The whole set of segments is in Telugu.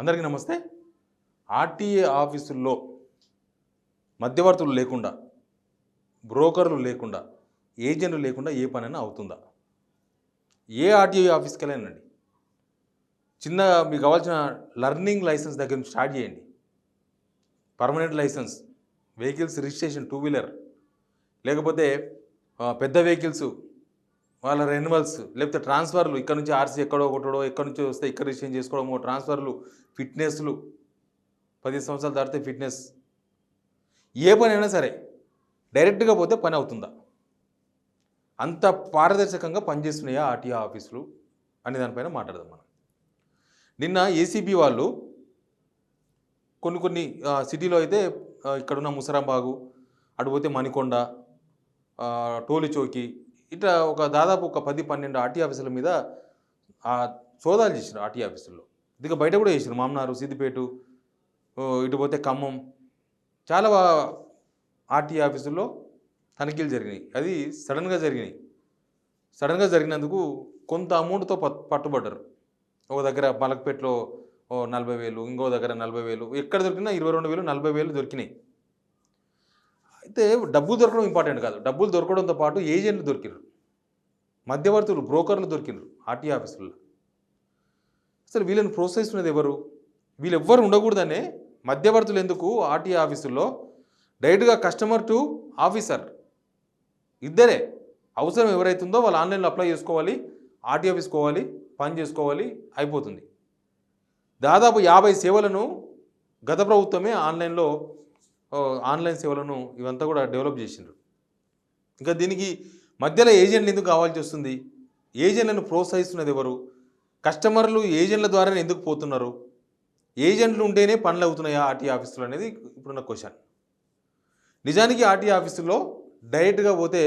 అందరికీ నమస్తే. ఆర్టీఏ ఆఫీసుల్లో మధ్యవర్తులు లేకుండా, బ్రోకర్లు లేకుండా, ఏజెంట్లు లేకుండా ఏ పనైనా అవుతుందా? ఏ ఆర్టీఏ ఆఫీస్‌కెళ్ళానండి. చిన్నగా మీకు కావాల్సిన లర్నింగ్ లైసెన్స్ దగ్గర నుంచి స్టార్ట్ చేయండి. Permanent licence, vehicles registration, two wheeler, లేకపోతే పెద్ద వెహికల్స్ వాళ్ళ రెన్యువల్స్, లేకపోతే ట్రాన్స్ఫర్లు, ఇక్కడ నుంచి ఆర్సీ ఎక్కడో కొట్టడో, ఎక్కడి నుంచో వస్తే ఇక్కడ రిజిస్ట్రేషన్ చేసుకోవడమో, ట్రాన్స్ఫర్లు, ఫిట్నెస్లు, 10 సంవత్సరాలు దాటితే ఫిట్నెస్. ఏ పనైనా సరే డైరెక్ట్గా పోతే పని అవుతుందా? అంత పారదర్శకంగా పనిచేస్తున్నాయా ఆర్టీఏ ఆఫీసులు అనే దానిపైన మాట్లాడదాం మనం. నిన్న ఏసీబీ వాళ్ళు కొన్ని సిటీలో అయితే ఇక్కడున్న ముసరాంబాగు, అటుపోతే మణికొండ, టోలిచౌకి, ఇట్లా దాదాపు ఒక 10-12 ఆర్టీఏ ఆఫీసుల మీద సోదాలు చేశారు. ఆర్టీఏ ఆఫీసుల్లో ఇదిగా బయట కూడా చేశారు. మామనారు, సిద్దిపేట, ఇటుపోతే ఖమ్మం, చాలా ఆర్టీఏ ఆఫీసుల్లో తనిఖీలు జరిగినాయి. అది సడన్గా జరిగినాయి. సడన్గా జరిగినందుకు కొంత అమౌంట్తో పట్టుబడ్డారు. ఒక దగ్గర మలక్పేటలో 40,000, ఇంకో దగ్గర 40,000, ఎక్కడ దొరికినా 22,000, 40,000 దొరికినాయి. అయితే డబ్బులు దొరకడం ఇంపార్టెంట్ కాదు. డబ్బులు దొరకడంతో పాటు ఏజెంట్లు దొరికినారు, మధ్యవర్తులు, బ్రోకర్లు దొరికినారు ఆర్టీఏ ఆఫీసుల్లో. అసలు వీళ్ళని ప్రోత్సహిస్తున్నది ఎవరు? వీళ్ళెవ్వరు ఉండకూడదనే మధ్యవర్తులు ఎందుకు ఆర్టీఏ ఆఫీసుల్లో? డైరెక్ట్గా కస్టమర్ టు ఆఫీసర్ ఇద్దరే. అవసరం ఎవరైతుందో వాళ్ళు ఆన్లైన్లో అప్లై చేసుకోవాలి, ఆర్టీఏ ఆఫీస్కి పోవాలి, పని చేసుకోవాలి, అయిపోతుంది. దాదాపు 50 సేవలను గత ప్రభుత్వమే ఆన్లైన్ సేవలను ఇవంతా కూడా డెవలప్ చేసిండ్రు. ఇంకా దీనికి మధ్యలో ఏజెంట్లు ఎందుకు కావాల్సి వస్తుంది? ఏజెంట్లను ప్రోత్సహిస్తున్నది ఎవరు? కస్టమర్లు ఏజెంట్ల ద్వారానే ఎందుకు పోతున్నారు? ఏజెంట్లు ఉంటేనే పనులు అవుతున్నాయా ఆర్టీఏ ఆఫీసులు అనేది ఇప్పుడున్న క్వశ్చన్. నిజానికి ఆర్టీఏ ఆఫీసులో డైరెక్ట్గా పోతే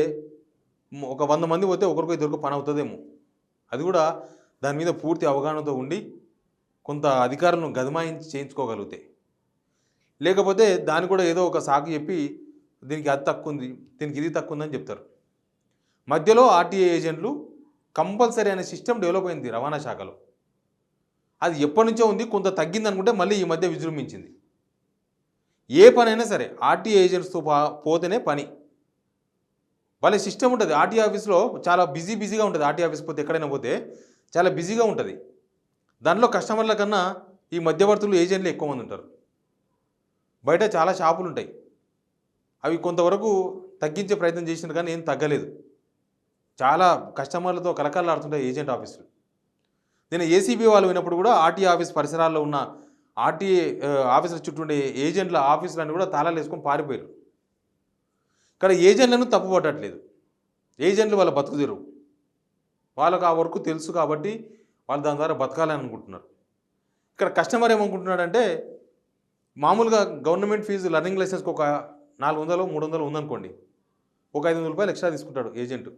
ఒక 100 మంది పోతే ఒకరికో ఇద్దరికో పని అవుతుందేమో. అది కూడా దాని మీద పూర్తి అవగాహనతో ఉండి కొంత అధికారులను గదమాయించి చేయించుకోగలిగితే. లేకపోతే దాన్ని కూడా ఏదో ఒక సాకు చెప్పి దీనికి అది తక్కువ ఉంది, దీనికి ఇది తక్కువ ఉందని చెప్తారు. మధ్యలో ఆర్టీఏ ఏజెంట్లు కంపల్సరీ అనే సిస్టమ్ డెవలప్ అయింది రవాణా శాఖలో. అది ఎప్పటి నుంచో ఉంది, కొంత తగ్గింది అనుకుంటే మళ్ళీ ఈ మధ్య విజృంభించింది. ఏ పనైనా సరే ఆర్టీఏ ఏజెంట్స్తో పోతేనే పని. వాళ్ళ సిస్టమ్ ఉంటుంది ఆర్టీఏ ఆఫీస్లో, చాలా బిజీగా ఉంటుంది. ఆర్టీఏ ఆఫీస్ పోతే ఎక్కడైనా పోతే చాలా బిజీగా ఉంటుంది. దాంట్లో కస్టమర్ల కన్నా ఈ మధ్యవర్తులు, ఏజెంట్లు ఎక్కువ మంది ఉంటారు. బయట చాలా షాపులు ఉంటాయి, అవి కొంతవరకు తగ్గించే ప్రయత్నం చేసినారు కానీ ఏం తగ్గలేదు. చాలా కస్టమర్లతో కలకలాడుతుంటాయి ఏజెంట్ ఆఫీసులు. నేను ఏసీబీ వాళ్ళు విన్నప్పుడు కూడా ఆర్టీఏ ఆఫీస్ పరిసరాల్లో ఉన్న ఆర్టీఏ ఆఫీసుల చుట్టూ ఉండే ఏజెంట్ల ఆఫీసులన్నీ కూడా తాళాలు వేసుకొని పారిపోయారు. ఇక్కడ ఏజెంట్లను తప్పు పట్టట్లేదు. ఏజెంట్లు వాళ్ళ బతుకు తెరువు, వాళ్ళకు ఆ వర్క్ తెలుసు కాబట్టి వాళ్ళు దాని ద్వారా బతకాలని అనుకుంటున్నారు. ఇక్కడ కస్టమర్ ఏమనుకుంటున్నాడంటే, మామూలుగా గవర్నమెంట్ ఫీజు లర్నింగ్ లైసెన్స్కి ఒక 400, 300 ఉందనుకోండి, ఒక 500 రూపాయలు ఎక్స్ట్రా తీసుకుంటాడు ఏజెంట్.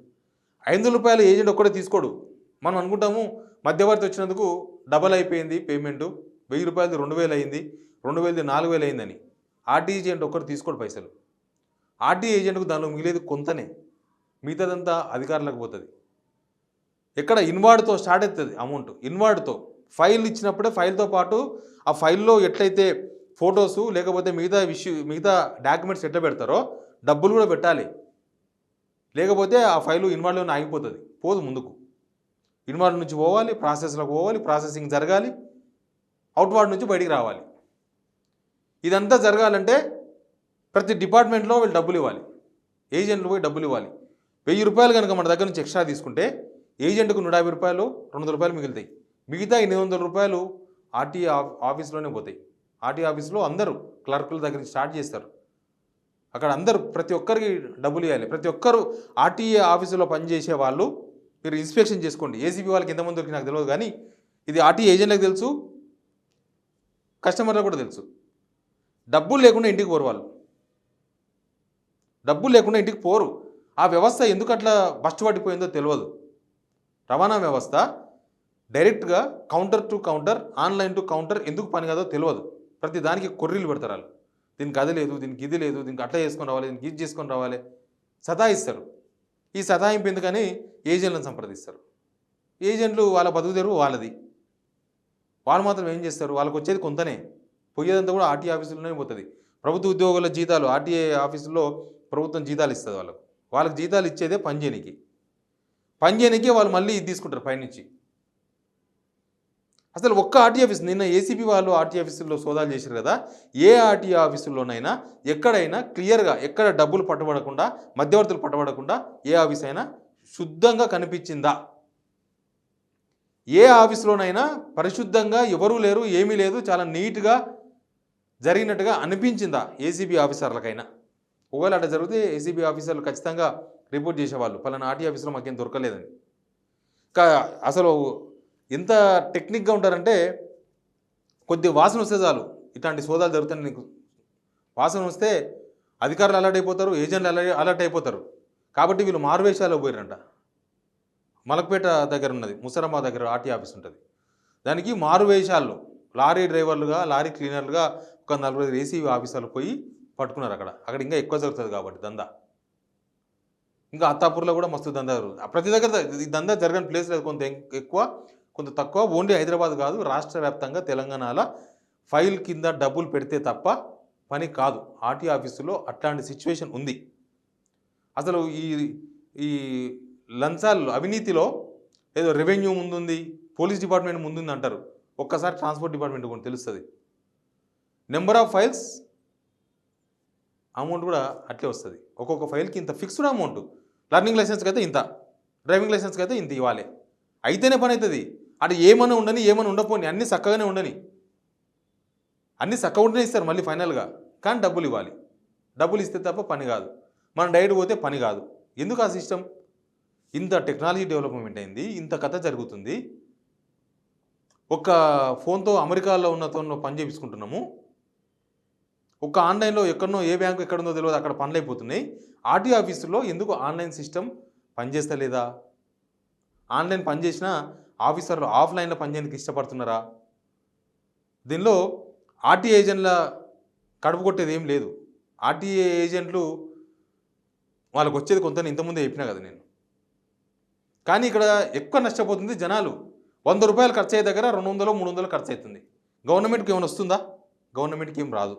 500 రూపాయలు ఏజెంట్ ఒక్కడే తీసుకోడు. మనం అనుకుంటాము మధ్యవర్తి వచ్చినందుకు డబల్ అయిపోయింది పేమెంటు, 1000 రూపాయలది 2000 అయింది, 2000ది 4000 అయిందని. ఆర్టీఏ ఏజెంట్ ఒక్కరు తీసుకోడు పైసలు. ఆర్టీఏ ఏజెంట్కు దానిలో మిగిలేదు కొంతనే, మిగతాదంతా అధికారులకు పోతుంది. ఎక్కడ ఇన్వార్డ్తో స్టార్ట్ అవుతుంది అమౌంట్. ఇన్వార్డ్తో ఫైల్ ఇచ్చినప్పుడే ఫైల్తో పాటు ఆ ఫైల్లో ఎట్లయితే ఫొటోసు లేకపోతే మిగతా డాక్యుమెంట్స్ ఎట్లా పెడతారో డబ్బులు కూడా పెట్టాలి. లేకపోతే ఆ ఫైలు ఇన్వార్డ్లోనే ఆగిపోతుంది, పోదు ముందుకు. ఇన్వార్డ్ నుంచి పోవాలి, ప్రాసెస్లోకి పోవాలి, ప్రాసెసింగ్ జరగాలి, అవుట్వార్డ్ నుంచి బయటికి రావాలి. ఇదంతా జరగాలంటే ప్రతి డిపార్ట్మెంట్లో వీళ్ళు డబ్బులు ఇవ్వాలి, ఏజెంట్లు పోయి డబ్బులు ఇవ్వాలి. 1000 రూపాయలు కనుక మన దగ్గర నుంచి ఎక్స్ట్రా తీసుకుంటే ఏజెంట్కు 150 రూపాయలు, 200 రూపాయలు మిగులుతాయి. మిగతా 800 రూపాయలు ఆర్టీఏ ఆఫీస్లోనే పోతాయి. ఆర్టీఏ ఆఫీస్లో అందరూ క్లర్కుల దగ్గర నుంచి స్టార్ట్ చేస్తారు. అక్కడ అందరూ ప్రతి ఒక్కరికి డబ్బులు ఇవ్వాలి. ప్రతి ఒక్కరు ఆర్టీఏ ఆఫీసులో పనిచేసే వాళ్ళు మీరు ఇన్స్పెక్షన్ చేసుకోండి. ఏసీబీ వాళ్ళకి ఎంతమంది దొరికి నాకు తెలియదు కానీ ఇది ఆర్టీఏ ఏజెంట్లకు తెలుసు, కస్టమర్లకు కూడా తెలుసు. డబ్బులు లేకుండా ఇంటికి పోరు వాళ్ళు. డబ్బులు లేకుండా ఇంటికి పోరు. ఆ వ్యవస్థ ఎందుకు అట్లా బస్ట్ పడిపోయిందో తెలియదు. రవాణా వ్యవస్థ డైరెక్ట్గా counter to counter, online to counter ఎందుకు పని కాదో తెలియదు. ప్రతి దానికి కొర్రీలు పెడతారు వాళ్ళు. దీనికి అది లేదు, దీనికి ఇది లేదు, దీనికి అట్లా చేసుకొని రావాలి, దీనికి ఇది చేసుకొని రావాలి, సతాయిస్తారు. ఈ సతాయింపు ఎందుకని ఏజెంట్లను సంప్రదిస్తారు. ఏజెంట్లు వాళ్ళ బతుకు తెరువు వాళ్ళది. వాళ్ళు మాత్రం ఏం చేస్తారు, వాళ్ళకి వచ్చేది కొంతనే, పోయేదంతా కూడా ఆర్టీఏ ఆఫీసులోనే పోతుంది. ప్రభుత్వ ఉద్యోగుల జీతాలు ఆర్టీఏ ఆఫీసుల్లో ప్రభుత్వం జీతాలు ఇస్తుంది వాళ్ళకి జీతాలు ఇచ్చేదే పని చేయనికి వాళ్ళు మళ్ళీ ఇది తీసుకుంటారు పైనుంచి. అసలు ఒక్క ఆర్టీఏ ఆఫీస్, నిన్న ఏసీబీ వాళ్ళు ఆర్టీఏ ఆఫీసుల్లో సోదాలు చేశారు కదా, ఏ ఆర్టీఏ ఆఫీసుల్లోనైనా ఎక్కడైనా క్లియర్గా ఎక్కడ డబ్బులు పట్టుబడకుండా, మధ్యవర్తులు పట్టుబడకుండా ఏ ఆఫీస్ అయినా శుద్ధంగా కనిపించిందా? ఏ ఆఫీసులోనైనా పరిశుద్ధంగా ఎవరూ లేరు, ఏమీ లేదు, చాలా నీట్గా జరిగినట్టుగా అనిపించిందా ఏసీబీ ఆఫీసర్లకైనా? ఒకవేళ అట్లా జరిగితే ఏసీబీ ఆఫీసర్లు ఖచ్చితంగా రిపోర్ట్ చేసేవాళ్ళు, పలానా ఆర్టీఏ ఆఫీసులో మాకేం దొరకలేదని. అసలు ఎంత టెక్నిక్గా ఉంటారంటే, కొద్ది వాసన వస్తే చాలు, ఇట్లాంటి సోదాలు జరుగుతాయి, నీకు వాసన వస్తే అధికారులు అలర్ట్ అయిపోతారు, ఏజెంట్లు అలర్ట్ అయిపోతారు. కాబట్టి వీళ్ళు మారువేషాలు పోయారంట. మలక్పేట దగ్గర ఉన్నది, ముసరమ్మ దగ్గర ఆర్టీ ఆఫీస్ ఉంటుంది. దానికి మారువేషాల్లో లారీ డ్రైవర్లుగా, లారీ క్లీనర్లుగా ఒక 40 ఏసీబీ ఆఫీసర్లు పోయి పట్టుకున్నారు. అక్కడ ఇంకా ఎక్కువ జరుగుతుంది కాబట్టి దందా. ఇంకా అత్తాపూర్లో కూడా మస్తు దందా జరుగుతుంది. ప్రతి దగ్గర ఈ దందా జరగని ప్లేస్ లేదు, కొంత ఎక్కువ కొంత తక్కువ. ఓన్లీ హైదరాబాద్ కాదు, రాష్ట్ర వ్యాప్తంగా తెలంగాణలో ఫైల్ కింద డబ్బులు పెడితే తప్ప పని కాదు. ఆర్టీ ఆఫీసులో అట్లాంటి సిచ్యువేషన్ ఉంది. అసలు ఈ లంచాలు అవినీతిలో ఏదో రెవెన్యూ ముందుంది, పోలీస్ డిపార్ట్మెంట్ ముందుంది అంటారు. ఒక్కసారి ట్రాన్స్పోర్ట్ డిపార్ట్మెంట్ కూడా తెలుస్తుంది. నెంబర్ ఆఫ్ ఫైల్స్ అమౌంట్ కూడా అట్లే వస్తుంది. ఒక్కొక్క ఫైల్కి ఇంత ఫిక్స్డ్ అమౌంట్. లర్నింగ్ లైసెన్స్కి అయితే ఇంత, డ్రైవింగ్ లైసెన్స్కి అయితే ఇంత ఇవ్వాలి, అయితేనే పని అవుతుంది. అటు ఏమన్నా ఉండని, ఏమన్నా ఉండకపోని, అన్నీ చక్కగానే ఉండని, అన్నీ చక్కగా ఉంటేనే ఇస్తారు మళ్ళీ ఫైనల్గా. కానీ డబ్బులు ఇవ్వాలి, డబ్బులు ఇస్తే తప్ప పని కాదు. మనం డైరెక్ట్ పోతే పని కాదు. ఎందుకు ఆ సిస్టమ్? ఇంత టెక్నాలజీ డెవలప్మెంట్ అయింది, ఇంత కథ జరుగుతుంది. ఒక ఫోన్తో అమెరికాలో ఉన్నతో పని చేయించుకుంటున్నాము, ఒక ఆన్లైన్లో ఎక్కడనో ఏ బ్యాంకు ఎక్కడుందో తెలియదు, అక్కడ పనులు అయిపోతున్నాయి. ఆర్టీ ఆఫీసులో ఎందుకు ఆన్లైన్ సిస్టమ్ పనిచేస్తలేదా? ఆన్లైన్ పనిచేసినా ఆఫీసర్లు ఆఫ్లైన్లో పనిచేయడానికి ఇష్టపడుతున్నారా? దీనిలో ఆర్టీ ఏజెంట్ల కడుపు కొట్టేది ఏం లేదు. ఆర్టీఏ ఏజెంట్లు వాళ్ళకు వచ్చేది కొంత, ఇంతకుముందే చెప్పినా కదా నేను. కానీ ఇక్కడ ఎక్కువ నష్టపోతుంది జనాలు. 100 రూపాయలు ఖర్చు అయ్యే దగ్గర 200, 300 ఖర్చు అవుతుంది. గవర్నమెంట్కి ఏమైనా వస్తుందా? గవర్నమెంట్కి ఏం రాదు.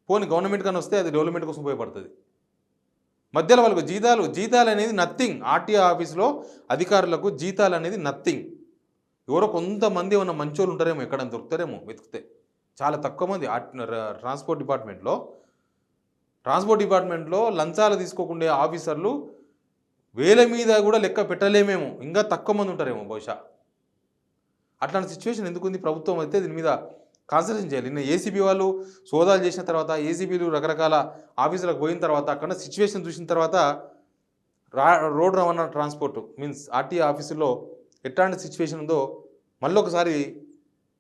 పోనీ గవర్నమెంట్ కానీ వస్తే అది డెవలప్మెంట్ కోసం ఉపయోగపడుతుంది. మధ్యలో వాళ్ళకు జీతాలు అనేది నథింగ్. ఆర్టీఏ ఆఫీస్లో అధికారులకు జీతాలు అనేది నథింగ్. ఎవరో కొంతమంది ఏమన్నా మంచోళ్ళు ఉంటారేమో, ఎక్కడైనా దొరుకుతారేమో వెతికితే. చాలా తక్కువ మంది ట్రాన్స్పోర్ట్ డిపార్ట్మెంట్లో లంచాలు తీసుకోకుండా ఆఫీసర్లు వేల మీద కూడా లెక్క పెట్టలేమేమో, ఇంకా తక్కువ మంది ఉంటారేమో బహుశా. అట్లాంటి సిచ్యువేషన్ ఎందుకుంది? ప్రభుత్వం అయితే దీని మీద కాన్సన్ట్రేషన్ చేయాలి. నిన్న ఏసీబీ వాళ్ళు సోదాలు చేసిన తర్వాత, ఏసీబీలు రకరకాల ఆఫీసులకు పోయిన తర్వాత, అక్కడ సిచ్యువేషన్ చూసిన తర్వాత రోడ్ రవాణా ట్రాన్స్పోర్ట్ మీన్స్ ఆర్టీఏ ఆఫీసులో ఎట్లాంటి సిచ్యువేషన్ ఉందో మళ్ళీ ఒకసారి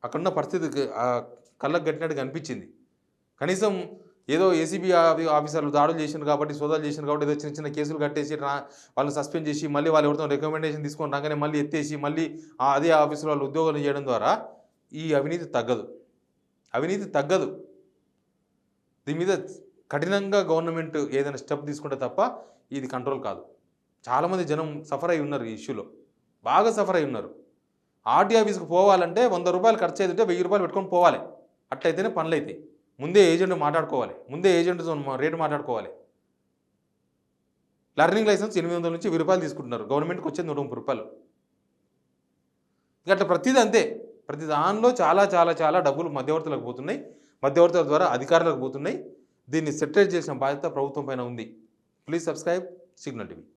అక్కడున్న పరిస్థితి కళ్ళకు కట్టినట్టుగా అనిపించింది. కనీసం ఏదో ఏసీబీ ఆఫీసర్లు దాడులు చేసినారు కాబట్టి, సోదాలు చేసినారు కాబట్టి ఏదో చిన్న చిన్న కేసులు కట్టేసి వాళ్ళని సస్పెండ్ చేసి మళ్ళీ వాళ్ళు ఎవరితో రికమెండేషన్ తీసుకొని రాగానే మళ్ళీ ఎత్తేసి మళ్ళీ అదే ఆఫీసులో వాళ్ళు ఉద్యోగాలు చేయడం ద్వారా ఈ అవినీతి తగ్గదు. దీని మీద కఠినంగా గవర్నమెంట్ ఏదైనా స్టెప్ తీసుకుంటే తప్ప ఇది కంట్రోల్ కాదు. చాలామంది జనం సఫర్ అయి ఉన్నారు, ఈ ఇష్యూలో బాగా సఫర్ అయి ఉన్నారు. ఆర్టీ ఆఫీస్కి పోవాలంటే 100 రూపాయలు ఖర్చు అయితే 1000 రూపాయలు పెట్టుకొని పోవాలి. అట్లయితేనే పనులు అవుతాయి. ముందే ఏజెంట్ మాట్లాడుకోవాలి, ముందే ఏజెంట్తో రేటు మాట్లాడుకోవాలి. లర్నింగ్ లైసెన్స్ 800 నుంచి 1000 రూపాయలు తీసుకుంటున్నారు, గవర్నమెంట్కి వచ్చేది 130 రూపాయలు. ఇక అట్లా ప్రతిదీ అంతే. ప్రతి దానిలో చాలా చాలా చాలా డబ్బులు మధ్యవర్తులకు పోతున్నాయి, మధ్యవర్తుల ద్వారా అధికారులకు పోతున్నాయి. దీన్ని సెటిల్ చేసిన బాధ్యత ప్రభుత్వం పైన ఉంది. Please subscribe signal TV.